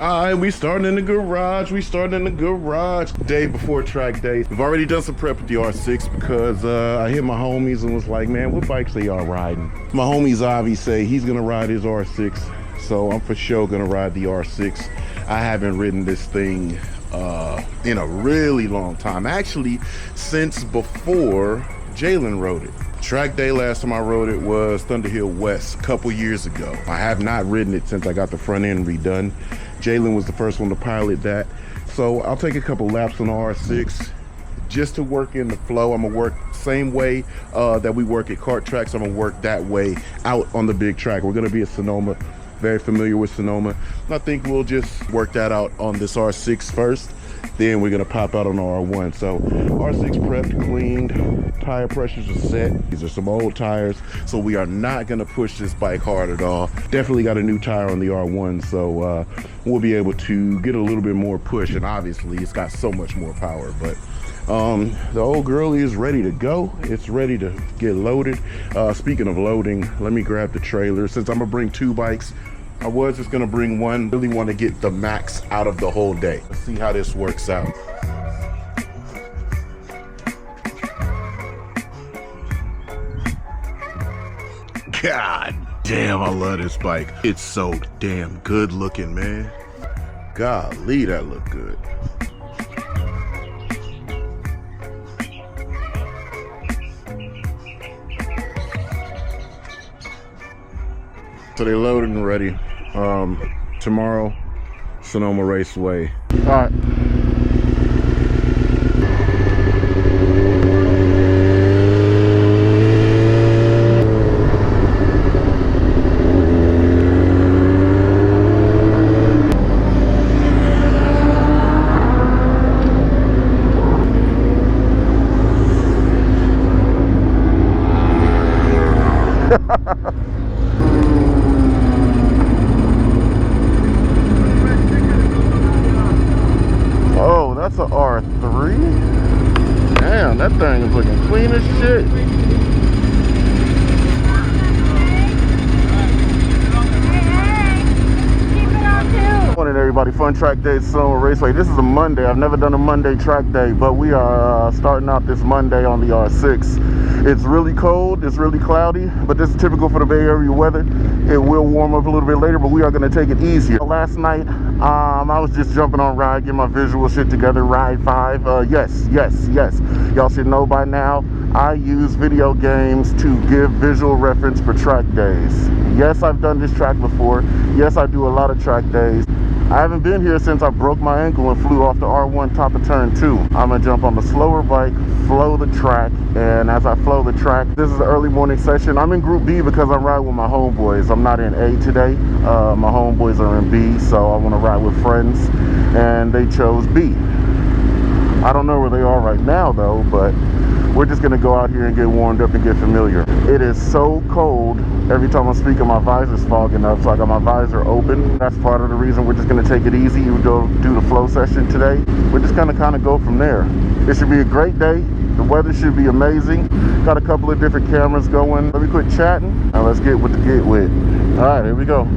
All right, we starting in the garage. Day before track day. We've already done some prep with the R6 because I hit my homies and was like, man, what bikes are y'all riding? My homies Avi say he's gonna ride his R6, so I'm for sure gonna ride the R6. I haven't ridden this thing in a really long time. Actually, since before Jalen rode it. Track day last time I rode it was Thunderhill West a couple years ago. I have not ridden it since I got the front end redone. Jalen was the first one to pilot that. So I'll take a couple laps on the R6 just to work in the flow. I'm gonna work same way that we work at kart tracks. I'm gonna work that way out on the big track. We're gonna be at Sonoma, very familiar with Sonoma. I think we'll just work that out on this R6 first. Then we're gonna pop out on the R1. So R6 prepped, cleaned, tire pressures are set. These are some old tires, so we are not gonna push this bike hard at all. Definitely got a new tire on the R1, so we'll be able to get a little bit more push, and obviously it's got so much more power. But the old girlie is ready to go. It's ready to get loaded. Speaking of loading, let me grab the trailer. Since I'm gonna bring two bikes, I was just gonna bring one. Really want to get the max out of the whole day. Let's see how this works out. God damn, I love this bike. It's so damn good looking, man. Golly, that look good. So they loaded and ready. Tomorrow, Sonoma Raceway. All right. Oh, that's a R3. Damn, that thing is looking clean as shit. Morning, everybody. Fun track day at Sonoma Raceway. This is a Monday. I've never done a Monday track day, but we are starting out this Monday on the R6. It's really cold, it's really cloudy, but this is typical for the Bay Area weather. It will warm up a little bit later, but we are going to take it easier. Last night, I was just jumping on Ride, getting my visual shit together. Ride 5. Yes. Y'all should know by now, I use video games to give visual reference for track days. Yes, I've done this track before. Yes, I do a lot of track days. I haven't been here since I broke my ankle and flew off the R1 top of turn 2. I'm gonna jump on the slower bike, flow the track, and as I flow the track, this is the early morning session. I'm in Group B because I'm riding with my homeboys. I'm not in A today. My homeboys are in B, so I want to ride with friends, and they chose B. I don't know where they are right now though, but we're just gonna go out here and get warmed up and get familiar. It is so cold. Every time I'm speaking, my visor's fogging up, so I got my visor open. That's part of the reason we're just gonna take it easy. We go do the flow session today. We're just gonna kind of go from there. It should be a great day. The weather should be amazing. Got a couple of different cameras going. Let me quit chatting and let's get what to get with. All right, here we go.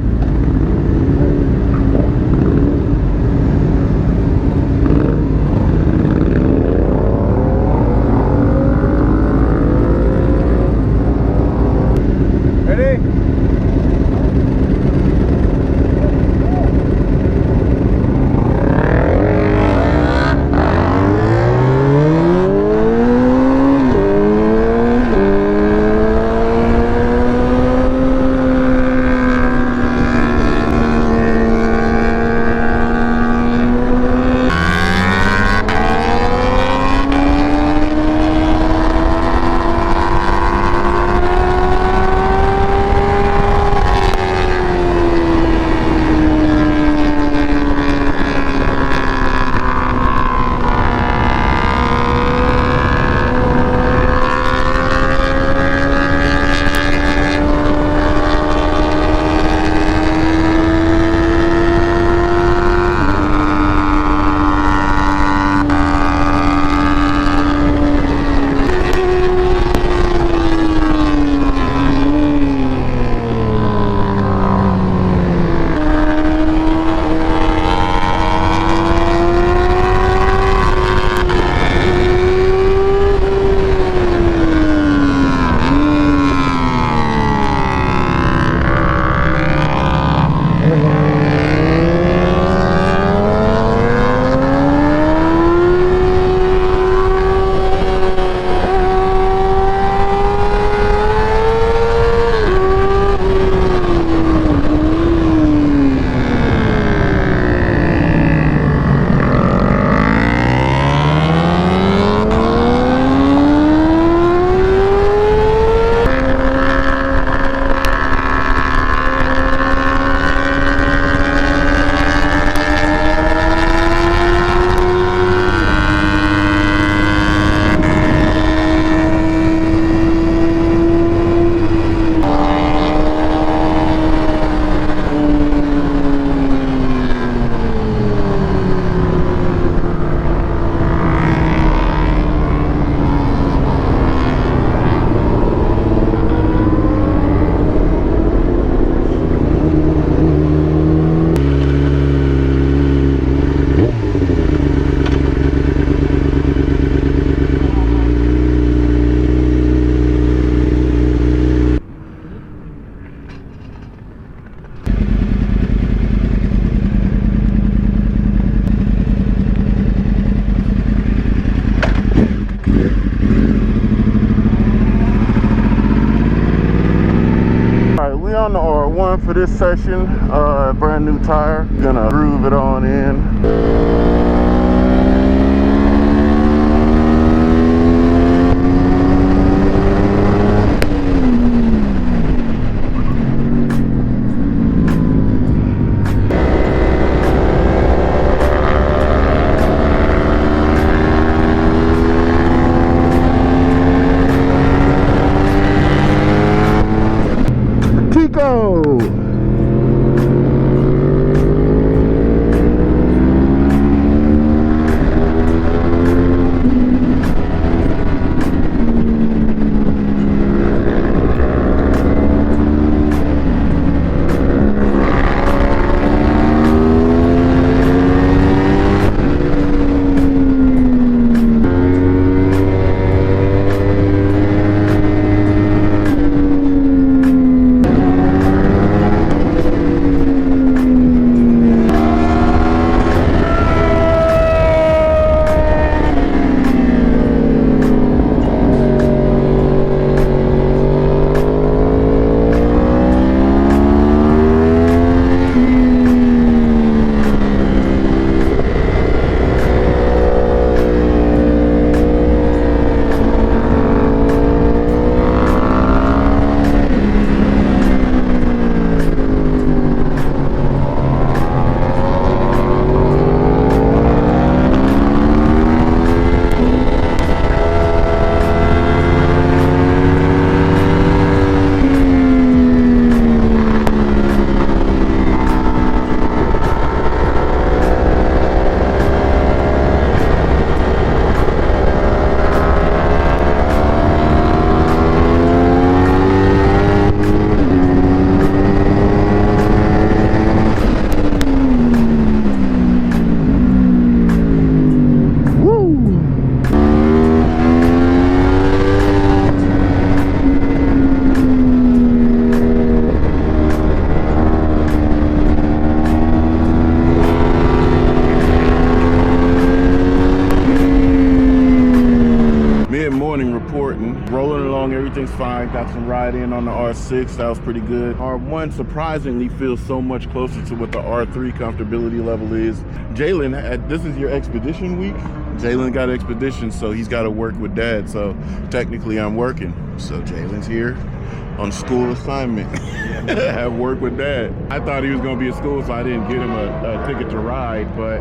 for this session. Brand new tire. Gonna groove it on in. Rolling along, everything's fine. Got some ride in on the R6, that was pretty good. R1 surprisingly feels so much closer to what the R3 comfortability level is. Jalen, this is your expedition week? Jalen got expedition, so he's got to work with dad, so technically I'm working. So Jalen's here on school assignment. Have work with dad. I thought he was gonna be at school, so I didn't get him a ticket to ride, but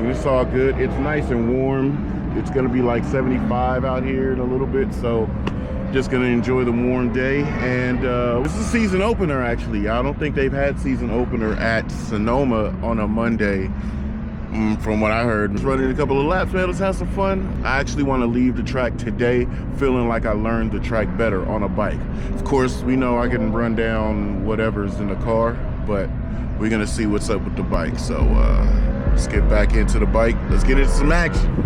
it's all good. It's nice and warm. It's gonna be like 75 out here in a little bit, so just gonna enjoy the warm day. And this is a season opener, actually. I don't think they've had season opener at Sonoma on a Monday, from what I heard. Just running a couple of laps, man. Let's have some fun. I actually want to leave the track today feeling like I learned the track better on a bike. Of course, we know I can run down whatever's in the car, but we're gonna see what's up with the bike. So let's get back into the bike. Let's get into some action.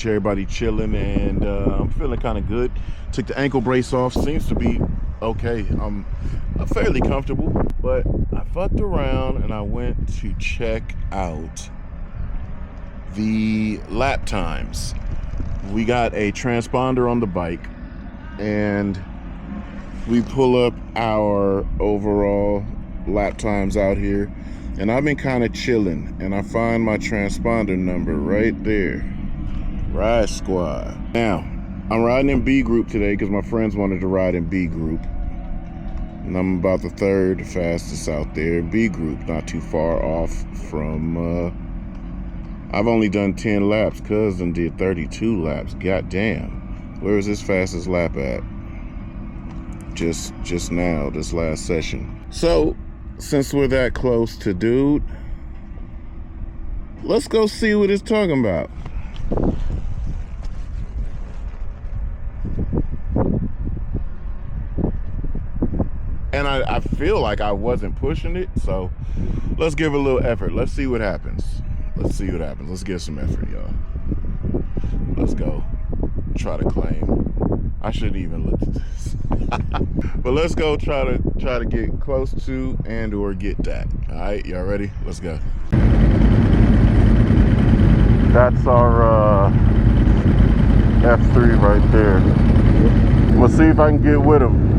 beach, everybody chilling, and I'm feeling kind of good. Took the ankle brace off, seems to be okay. I'm fairly comfortable, but I fucked around and I went to check out the lap times. We got a transponder on the bike, and we pull up our overall lap times out here, and I've been kind of chilling, and I find my transponder number right there. Ride Squad. Now, I'm riding in B group today because my friends wanted to ride in B group, and I'm about the third fastest out there in B group, not too far off from I've only done 10 laps. Cousin did 32 laps. God damn. Where is his fastest lap at? Just now, this last session. So, since we're that close to dude, let's go see what it's talking about. And I feel like I wasn't pushing it, so let's give it a little effort. Let's see what happens. Let's see what happens. Let's give some effort, y'all. Let's go. Try to claim. I shouldn't even look at this. But let's go try to get close to and or get that. All right, y'all ready? Let's go. That's our F3 right there. We'll see if I can get with him.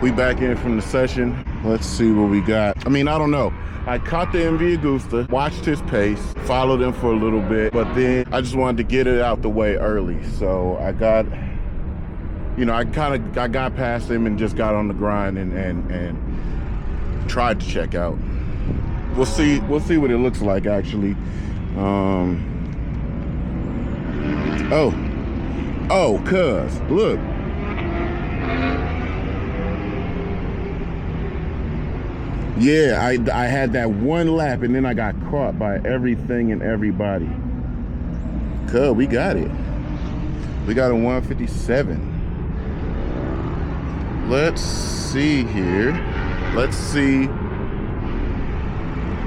We back in from the session. Let's see what we got. I mean, I don't know. I caught the MV Agusta, watched his pace, followed him for a little bit, but then I just wanted to get it out the way early. So I got, you know, I got past him and just got on the grind and tried to check out. We'll see what it looks like actually. Cuz look. Yeah, I had that one lap and then I got caught by everything and everybody. Cuz we got it. We got a 157. Let's see here. Let's see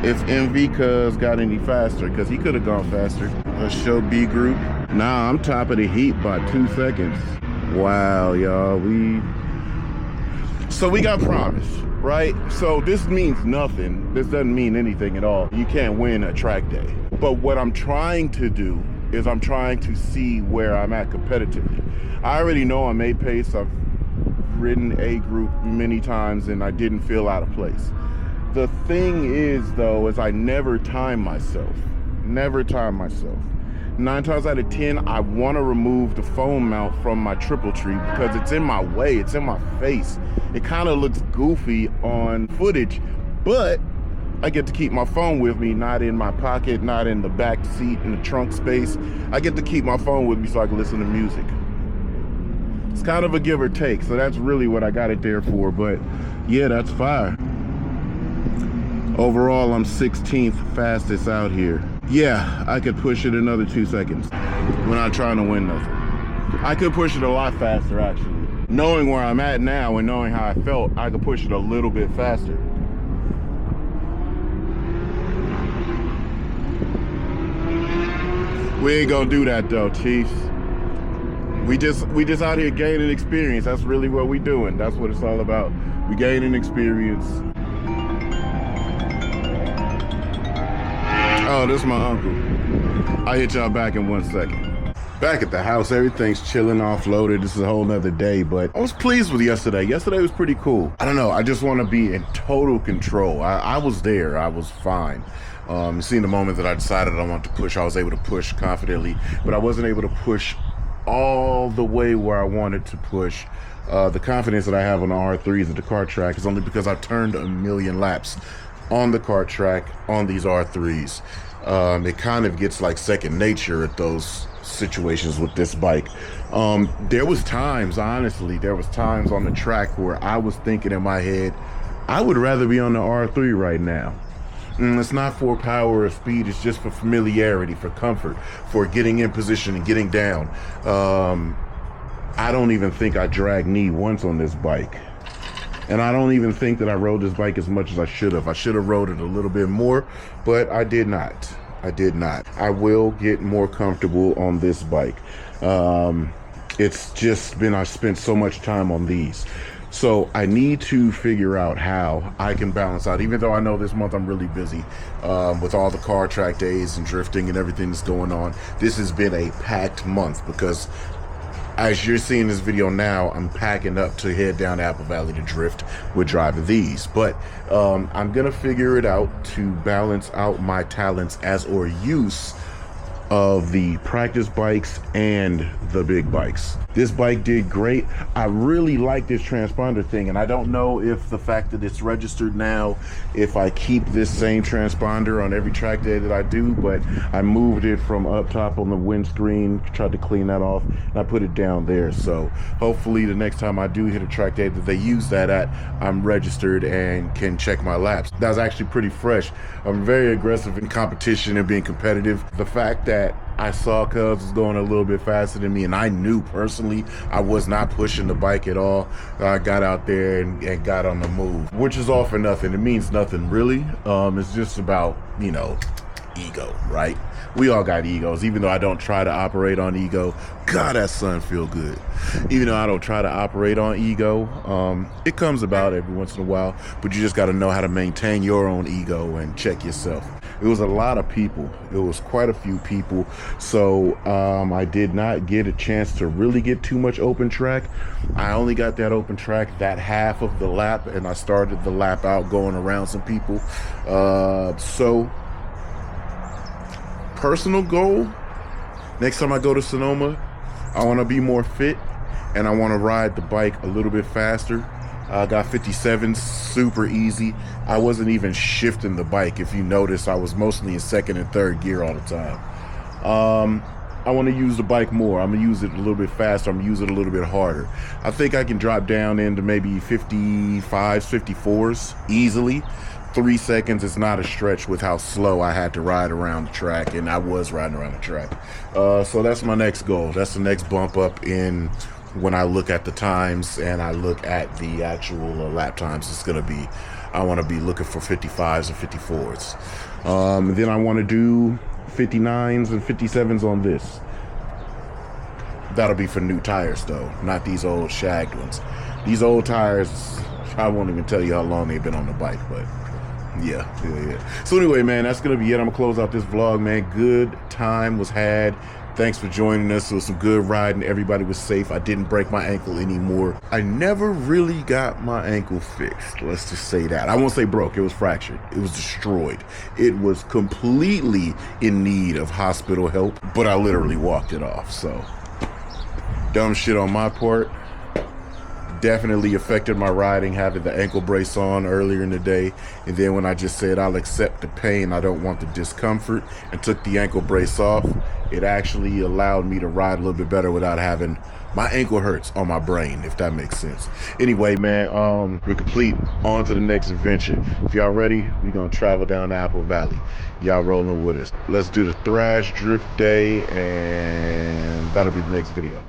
if MV Cuz got any faster, because he could have gone faster. Let's show B group. Nah, I'm top of the heat by 2 seconds. Wow, y'all. So we got promised, right? So this means nothing. This doesn't mean anything at all. You can't win a track day. But what I'm trying to do is I'm trying to see where I'm at competitively. I already know I made pace. I've ridden A group many times and I didn't feel out of place. The thing is though, is I never time myself. Never time myself. 9 times out of 10, I want to remove the phone mount from my triple tree because it's in my way, it's in my face. It kind of looks goofy on footage, but I get to keep my phone with me, not in my pocket, not in the back seat, in the trunk space. I get to keep my phone with me so I can listen to music. It's kind of a give or take, so that's really what I got it there for, but yeah, that's fire. Overall, I'm 16th fastest out here. Yeah, I could push it another 2 seconds. We're not trying to win nothing. I could push it a lot faster, actually. Knowing where I'm at now and knowing how I felt, I could push it a little bit faster. We ain't gonna do that though, Chiefs. We just out here gaining experience. That's really what we doing. That's what it's all about. We gaining experience. Oh, this is my uncle. I'll hit y'all back in 1 second. Back at the house, everything's chilling, offloaded. This is a whole nother day, but I was pleased with yesterday. Yesterday was pretty cool. I don't know, I just want to be in total control. I was there, I was fine. Seeing the moment that I decided I wanted to push, I was able to push confidently, but I wasn't able to push all the way where I wanted to push. The confidence that I have on the R3s at the kart track is only because I've turned a million laps on the kart track on these R3s. It kind of gets like second nature at those situations with this bike. There was times, honestly, there was times on the track where I was thinking in my head, I would rather be on the R3 right now. It's not for power or speed, it's just for familiarity, for comfort, for getting in position and getting down. I don't even think I dragged knee once on this bike. And I don't even think that I rode this bike as much as I should have. I should have rode it a little bit more, but I did not. I did not. I will get more comfortable on this bike. It's just been, I spent so much time on these. So I need to figure out how I can balance out, even though I know this month I'm really busy with all the car track days and drifting and everything that's going on. This has been a packed month because as you're seeing this video now, I'm packing up to head down Apple Valley to drift with driving these. But I'm gonna figure it out to balance out my talents as or use of the practice bikes and the big bikes. This bike did great. I really like this transponder thing, and I don't know if the fact that it's registered now, if I keep this same transponder on every track day that I do, but I moved it from up top on the windscreen, tried to clean that off, and I put it down there. So hopefully the next time I do hit a track day that they use that at, I'm registered and can check my laps. That was actually pretty fresh. I'm very aggressive in competition and being competitive. The fact that I saw Cuz was going a little bit faster than me, and I knew personally I was not pushing the bike at all. I got out there and got on the move, which is all for nothing. It means nothing really. It's just about, you know, ego, right? We all got egos, even though I don't try to operate on ego. God, that sun feel good. Even though I don't try to operate on ego, it comes about every once in a while, but you just got to know how to maintain your own ego and check yourself. It was a lot of people. It was quite a few people. So I did not get a chance to really get too much open track. I only got that open track that half of the lap, and I started the lap out going around some people. So personal goal, next time I go to Sonoma, I want to be more fit and I want to ride the bike a little bit faster. I got 57, super easy. I wasn't even shifting the bike. If you notice, I was mostly in second and third gear all the time. I want to use the bike more. I'm going to use it a little bit faster. I'm going to use it a little bit harder. I think I can drop down into maybe 55s, 54s easily. 3 seconds is not a stretch with how slow I had to ride around the track, and I was riding around the track. So that's my next goal. That's the next bump up in when I look at the times and I look at the actual lap times. It's going to be, I want to be looking for 55s and 54s. Then I want to do 59s and 57s on this. That'll be for new tires though, not these old shagged ones. These old tires, I won't even tell you how long they've been on the bike, but yeah. So anyway, man, that's gonna be it. I'm gonna close out this vlog, man. Good time was had. Thanks for joining us. It was some good riding. Everybody was safe. I didn't break my ankle anymore. I never really got my ankle fixed. Let's just say that. I won't say broke. It was fractured. It was destroyed. It was completely in need of hospital help, but I literally walked it off. So dumb shit on my part. Definitely affected my riding, having the ankle brace on earlier in the day. And then when I just said I'll accept the pain, I don't want the discomfort, and took the ankle brace off, it actually allowed me to ride a little bit better without having my ankle hurts on my brain, if that makes sense. Anyway, man, we're complete. On to the next adventure. If y'all ready, we're gonna travel down the Apple Valley. Y'all rolling with us. Let's do the Thrash Drift Day, and that'll be the next video.